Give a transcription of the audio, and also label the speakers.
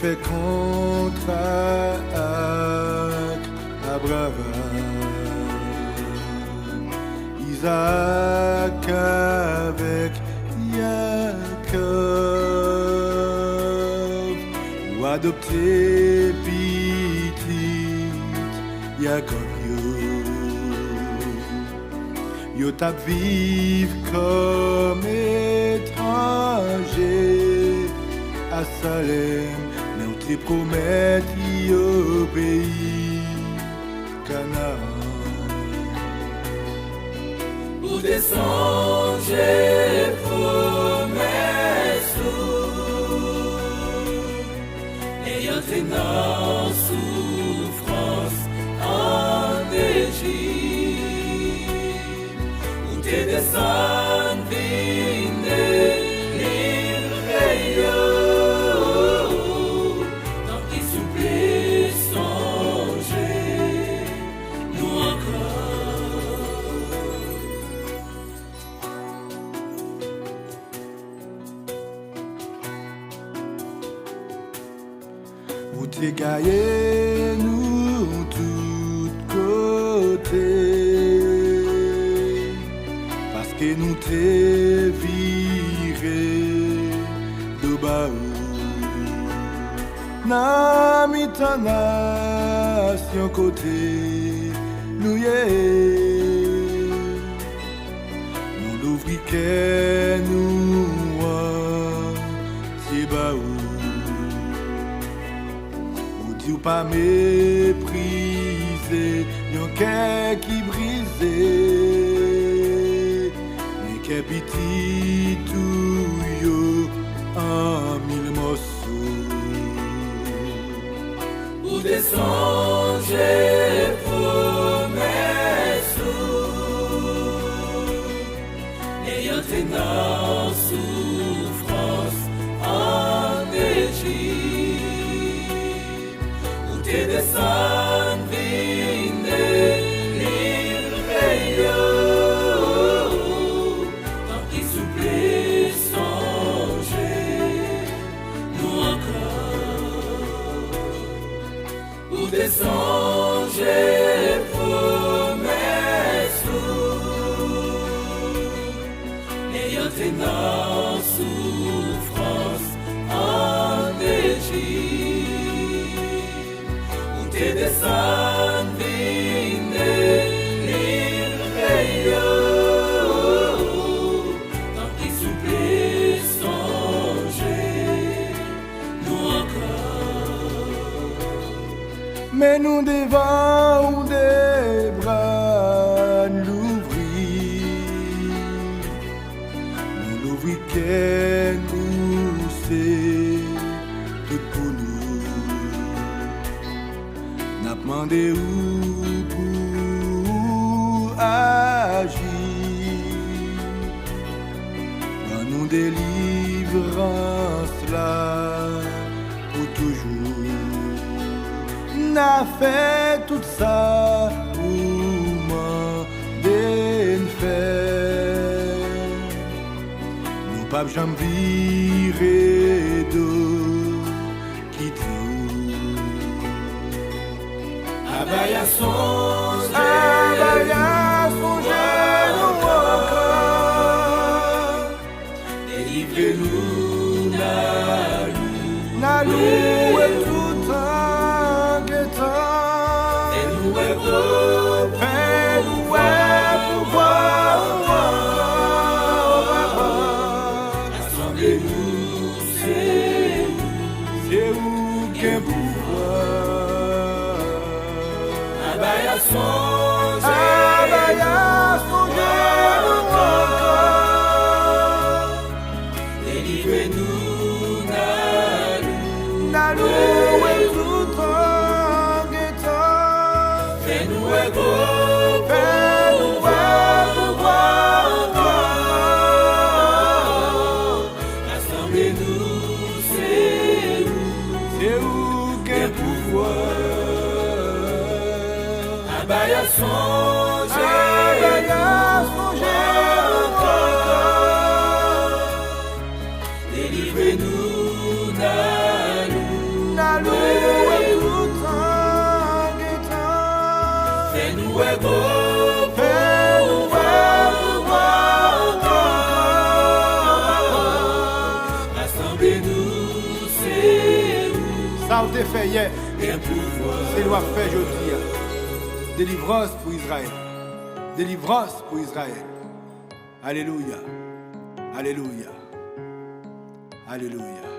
Speaker 1: fait contrat avec Abraham, Isaac avec Jacob, ou adopté petit Jacob yo tap viv comme étranger à Salem, mais on te promet au pays Canaan.
Speaker 2: Ou descendre promesse et y entrer dans souffrance en Égypte. Ou te descendre vine livre dans qui souple songer nous encore.
Speaker 1: Ou te gaillé nous tout côtés, parce que nous te viré de bas. N'a mis ta nation côté nous nous l'ouvri que nous c'est bas. Ou pas mépriser, yon cœur qui brisé, mais qu'est petit tout yo en mille morceaux.
Speaker 2: Ou descendre promesse et y entrer dans souffrance en Égypte. Ou te descendre vine livre dans qui souple songer nous encore. Ou descendre promesse et y entrer dans souffrance en Égypte. Ou te descendre vine livre dans qui souple songer nous encore.
Speaker 1: Mais nous devons des bras l'ouvrir, nous l'ouvrir que nous c'est tout pour nous. N'a demandé où pour agir, dans nous délivrance là pour toujours. N'a fait tout ça pour m'en faire. Nous pas jamais virer d'eau quitter où.
Speaker 2: Abaya songe
Speaker 1: nous encore.
Speaker 2: Délivrez-nous,
Speaker 1: Na loué tout en guettant.
Speaker 2: fais-nous
Speaker 1: Fais-nous pouvoir
Speaker 2: rassemblez-nous,
Speaker 1: c'est où qu'un pouvoir.
Speaker 2: Abaya songe
Speaker 1: nous encore.
Speaker 2: délivrez-nous,
Speaker 1: Na loué tout en guettant.
Speaker 2: fais-nous
Speaker 1: Fais-nous
Speaker 2: rassemblez-nous,
Speaker 1: c'est où qu'un pouvoir.
Speaker 2: Abaya
Speaker 1: t'es fait hier,
Speaker 2: un pouvoir.
Speaker 1: c'est doit faire aujourd'hui. Délivrance pour Israël. Délivrance pour Israël. Alléluia. Alléluia. Alléluia.